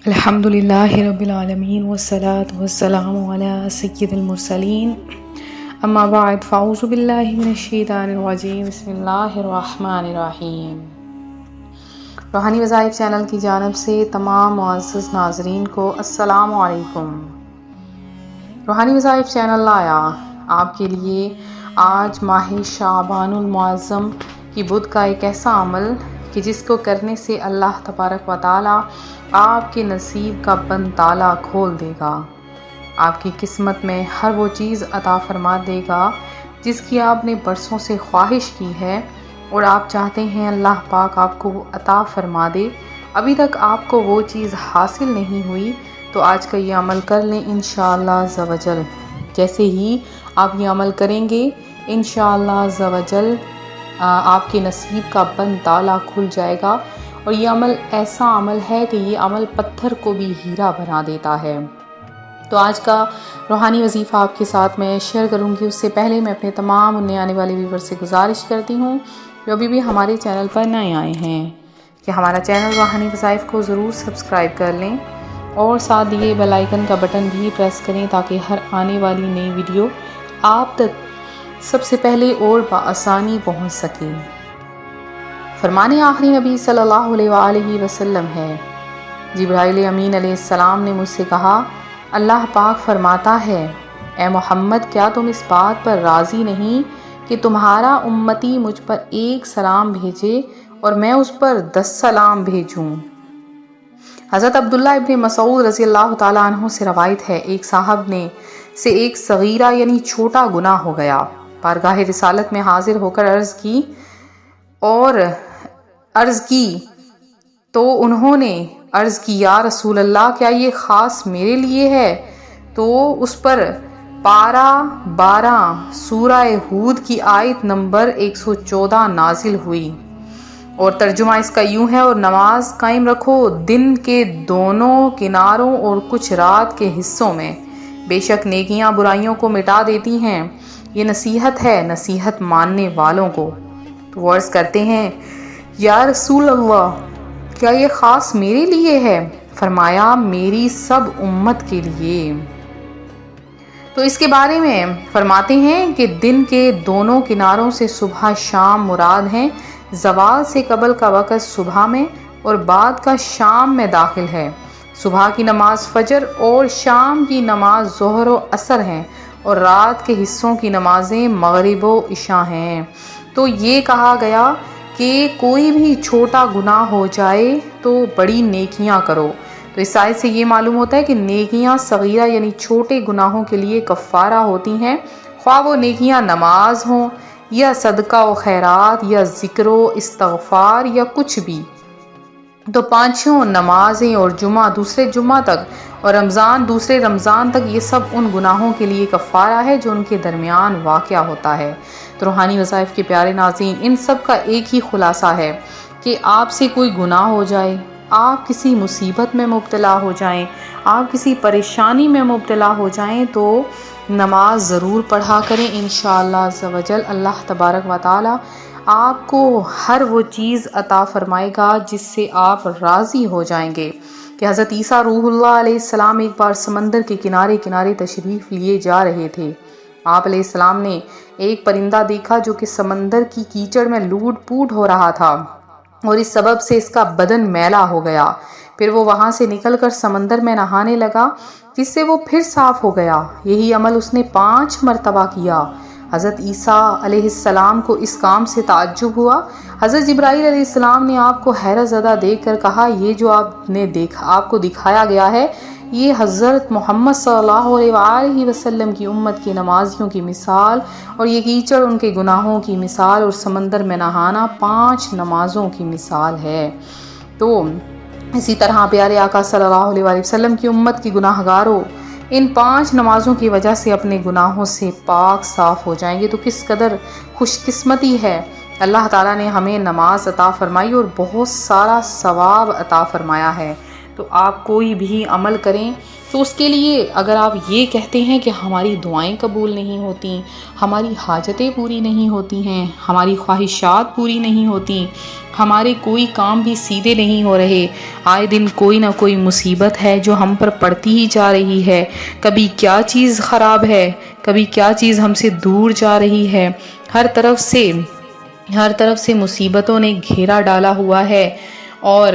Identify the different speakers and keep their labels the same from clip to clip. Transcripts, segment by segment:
Speaker 1: الحمدللہ رب العالمین والصلاة والسلام علی سید المرسلین اما بعد فاعوذ باللہ من الشیطان الرجیم بسم اللہ الرحمن الرحیم۔ روحانی وظائف چینل کی جانب سے تمام معزز ناظرین کو السلام علیکم۔ روحانی وظائف چینل لایا آپ کے لیے آج ماہ شعبان المعظم کی بدھ کا ایک ایسا عمل کہ جس کو کرنے سے اللہ تبارک و تعالی آپ کے نصیب کا بند تالا کھول دے گا، آپ کی قسمت میں ہر وہ چیز عطا فرما دے گا جس کی آپ نے برسوں سے خواہش کی ہے اور آپ چاہتے ہیں اللہ پاک آپ کو وہ عطا فرما دے، ابھی تک آپ کو وہ چیز حاصل نہیں ہوئی تو آج کا یہ عمل کر لیں انشاءاللہ عز و جل۔ جیسے ہی آپ یہ عمل کریں گے انشاءاللہ عز و جل آپ کے نصیب کا بند تالا کھل جائے گا، اور یہ عمل ایسا عمل ہے کہ یہ عمل پتھر کو بھی ہیرا بنا دیتا ہے۔ تو آج کا روحانی وظیفہ آپ کے ساتھ میں شیئر کروں گی، اس سے پہلے میں اپنے تمام نئے آنے والے ویور سے گزارش کرتی ہوں جو ابھی بھی ہمارے چینل پر نئے آئے ہیں کہ ہمارا چینل روحانی وظائف کو ضرور سبسکرائب کر لیں اور ساتھ دیے بیل آئیکن کا بٹن بھی پریس کریں تاکہ ہر آنے والی نئی ویڈیو آپ تک سب سے پہلے اور بآسانی پہنچ سکے۔ فرمان آخری نبی صلی اللہ علیہ وآلہ وسلم ہے، جبرائیل امین علیہ السلام نے مجھ سے کہا، اللہ پاک فرماتا ہے، اے محمد کیا تم اس بات پر راضی نہیں کہ تمہارا امتی مجھ پر ایک سلام بھیجے اور میں اس پر 10 سلام بھیجوں۔ حضرت عبداللہ ابن مسعود رضی اللہ تعالیٰ عنہ سے روایت ہے، ایک صاحب نے سے ایک صغیرہ یعنی چھوٹا گناہ ہو گیا، بارگاہ رسالت میں حاضر ہو کر عرض کی تو انہوں نے عرض کی، یا رسول اللہ کیا یہ خاص میرے لیے ہے؟ تو اس پر پارہ 12 سورہ ہود کی آیت نمبر 114 نازل ہوئی، اور ترجمہ اس کا یوں ہے، اور نماز قائم رکھو دن کے دونوں کناروں اور کچھ رات کے حصوں میں، بے شک نیکیاں برائیوں کو مٹا دیتی ہیں، یہ نصیحت ہے نصیحت ماننے والوں کو۔ تو وہ عرض کرتے ہیں، یا رسول اللہ کیا یہ خاص میرے لیے ہے؟ فرمایا میری سب امت کے لیے۔ تو اس کے بارے میں فرماتے ہیں کہ دن کے دونوں کناروں سے صبح شام مراد ہیں، زوال سے قبل کا وقت صبح میں اور بعد کا شام میں داخل ہے، صبح کی نماز فجر اور شام کی نماز ظہر و عصر ہیں، اور رات کے حصوں کی نمازیں مغرب و عشاء ہیں۔ تو یہ کہا گیا کہ کوئی بھی چھوٹا گناہ ہو جائے تو بڑی نیکیاں کرو۔ تو اس آیت سے یہ معلوم ہوتا ہے کہ نیکیاں صغیرہ یعنی چھوٹے گناہوں کے لیے کفارہ ہوتی ہیں، خواہ وہ نیکیاں نماز ہوں یا صدقہ و خیرات یا ذکر و استغفار یا کچھ بھی۔ تو 5 نمازیں اور جمعہ دوسرے جمعہ تک اور رمضان دوسرے رمضان تک، یہ سب ان گناہوں کے لیے کفارہ ہے جو ان کے درمیان واقع ہوتا ہے۔ تو روحانی وظائف کے پیارے ناظرین، ان سب کا ایک ہی خلاصہ ہے کہ آپ سے کوئی گناہ ہو جائے، آپ کسی مصیبت میں مبتلا ہو جائیں، آپ کسی پریشانی میں مبتلا ہو جائیں تو نماز ضرور پڑھا کریں انشاءاللہ عز و جل۔ اللہ تبارک و تعالی آپ کو ہر وہ چیز عطا فرمائے گا جس سے آپ راضی ہو جائیں گے۔ کہ حضرت عیسیٰ روح اللہ علیہ السلام ایک بار سمندر کے کنارے کنارے تشریف لیے جا رہے تھے، آپ علیہ السلام نے ایک پرندہ دیکھا جو کہ سمندر کی کیچڑ میں لوٹ پوٹ ہو رہا تھا، اور اس سبب سے اس کا بدن میلا ہو گیا۔ پھر وہ وہاں سے نکل کر سمندر میں نہانے لگا، جس سے وہ پھر صاف ہو گیا۔ یہی عمل اس نے 5 مرتبہ کیا۔ حضرت عیسیٰ علیہ السلام کو اس کام سے تعجب ہوا۔ حضرت جبرائیل علیہ السلام نے آپ کو حیرت زدہ دیکھ کر کہا، یہ جو آپ کو دکھایا گیا ہے یہ حضرت محمد صلی اللہ علیہ وآلہ وسلم کی امت کے نمازیوں کی مثال، اور یہ کیچڑ ان کے گناہوں کی مثال، اور سمندر میں نہانا 5 نمازوں کی مثال ہے۔ تو اسی طرح پیارے آقا صلی اللہ علیہ وآلہ وسلم کی امت کی گناہ گاروں ان 5 نمازوں کی وجہ سے اپنے گناہوں سے پاک صاف ہو جائیں گے۔ تو کس قدر خوش قسمتی ہے، اللہ تعالیٰ نے ہمیں نماز عطا فرمائی اور بہت سارا ثواب عطا فرمایا ہے۔ تو آپ کوئی بھی عمل کریں تو اس کے لیے اگر آپ یہ کہتے ہیں کہ ہماری دعائیں قبول نہیں ہوتیں، ہماری حاجتیں پوری نہیں ہوتی ہیں، ہماری خواہشات پوری نہیں ہوتی، ہمارے کوئی کام بھی سیدھے نہیں ہو رہے، آئے دن کوئی نہ کوئی مصیبت ہے جو ہم پر پڑتی ہی جا رہی ہے، کبھی کیا چیز خراب ہے، کبھی کیا چیز ہم سے دور جا رہی ہے، ہر طرف سے مصیبتوں نے گھیرا ڈالا ہوا ہے، اور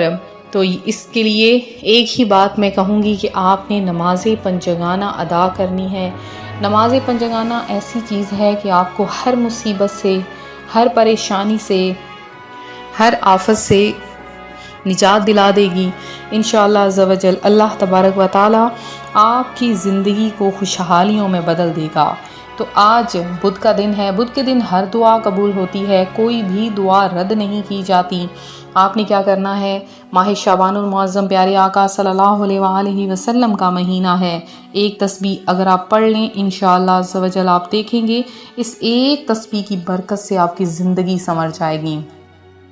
Speaker 1: تو اس کے لیے ایک ہی بات میں کہوں گی کہ آپ نے نماز پنجگانہ ادا کرنی ہے۔ نماز پنجگانہ ایسی چیز ہے کہ آپ کو ہر مصیبت سے، ہر پریشانی سے، ہر آفت سے نجات دلا دے گی انشاءاللہ عز و جل۔ اللہ تبارک و تعالی آپ کی زندگی کو خوشحالیوں میں بدل دے گا۔ تو آج بدھ کا دن ہے، بدھ کے دن ہر دعا قبول ہوتی ہے، کوئی بھی دعا رد نہیں کی جاتی۔ آپ نے کیا کرنا ہے، ماہ شعبان المعظم پیارے آقا صلی اللہ علیہ وآلہ وسلم کا مہینہ ہے، ایک تسبیح اگر آپ پڑھ لیں انشاءاللہ عز و جل آپ دیکھیں گے اس ایک تسبیح کی برکت سے آپ کی زندگی سنور جائے گی۔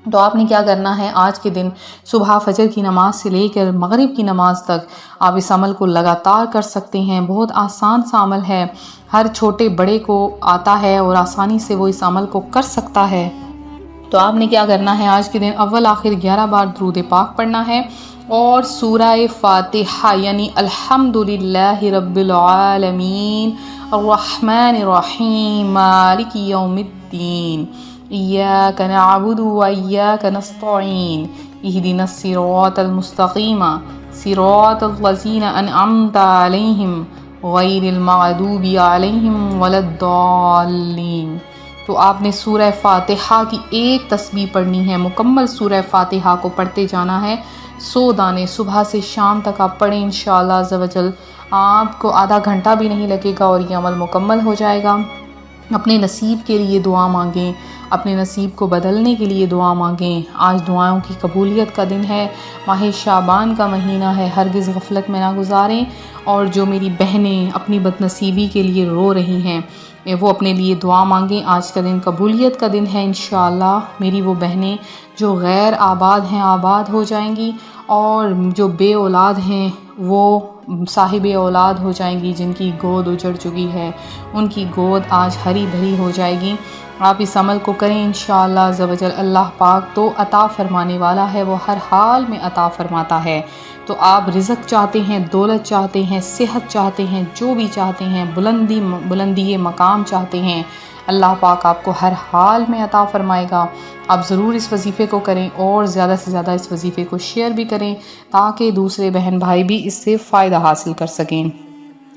Speaker 1: تو آپ نے کیا کرنا ہے، آج کے دن صبح فجر کی نماز سے لے کر مغرب کی نماز تک آپ اس عمل کو لگاتار کر سکتے ہیں۔ بہت آسان سا عمل ہے، ہر چھوٹے بڑے کو آتا ہے اور آسانی سے وہ اس عمل کو کر سکتا ہے۔ تو آپ نے کیا کرنا ہے، آج کے دن اول آخر 11 بار درود پاک پڑھنا ہے، اور سورہ فاتحہ یعنی الحمدللہ رب العالمین الرحمن الرحیم مالک یوم الدین ایاک نعبد و ایاک نستعین اہدنا الصراط المستقیم صراط الذین انعمت علیہم غیر المغضوب علیہم ولا الضالین۔ تو آپ نے سورہ فاتحہ کی ایک تسبیح پڑھنی ہے، مکمل سورہ فاتحہ کو پڑھتے جانا ہے، 100 دانے صبح سے شام تک آپ پڑھیں انشاءاللہ عز و جل، آپ کو آدھا گھنٹہ بھی نہیں لگے گا اور یہ عمل مکمل ہو جائے گا۔ اپنے نصیب کے لیے دعا مانگیں، اپنے نصیب کو بدلنے کے لیے دعا مانگیں۔ آج دعاؤں کی قبولیت کا دن ہے، ماہ شعبان کا مہینہ ہے، ہرگز غفلت میں نہ گزاریں۔ اور جو میری بہنیں اپنی بد نصیبی کے لیے رو رہی ہیں وہ اپنے لیے دعا مانگیں، آج کا دن قبولیت کا دن ہے انشاءاللہ۔ میری وہ بہنیں جو غیر آباد ہیں آباد ہو جائیں گی، اور جو بے اولاد ہیں وہ صاحب اولاد ہو جائیں گی، جن کی گود اجڑ چکی ہے ان کی گود آج ہری بھری ہو جائے گی۔ آپ اس عمل کو کریں انشاءاللہ عز و جل۔ اللہ پاک تو عطا فرمانے والا ہے، وہ ہر حال میں عطا فرماتا ہے۔ تو آپ رزق چاہتے ہیں، دولت چاہتے ہیں، صحت چاہتے ہیں، جو بھی چاہتے ہیں، بلندی مقام چاہتے ہیں، اللہ پاک آپ کو ہر حال میں عطا فرمائے گا۔ آپ ضرور اس وظیفے کو کریں اور زیادہ سے زیادہ اس وظیفے کو شیئر بھی کریں تاکہ دوسرے بہن بھائی بھی اس سے فائدہ حاصل کر سکیں۔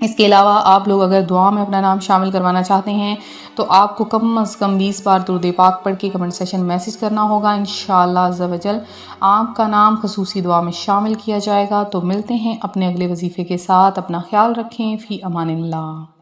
Speaker 1: اس کے علاوہ آپ لوگ اگر دعا میں اپنا نام شامل کروانا چاہتے ہیں تو آپ کو کم از کم 20 بار درود پاک پڑھ کے کمنٹ سیشن میسج کرنا ہوگا، انشاءاللہ عز و جل آپ کا نام خصوصی دعا میں شامل کیا جائے گا۔ تو ملتے ہیں اپنے اگلے وظیفے کے ساتھ، اپنا خیال رکھیں، فی امان اللہ۔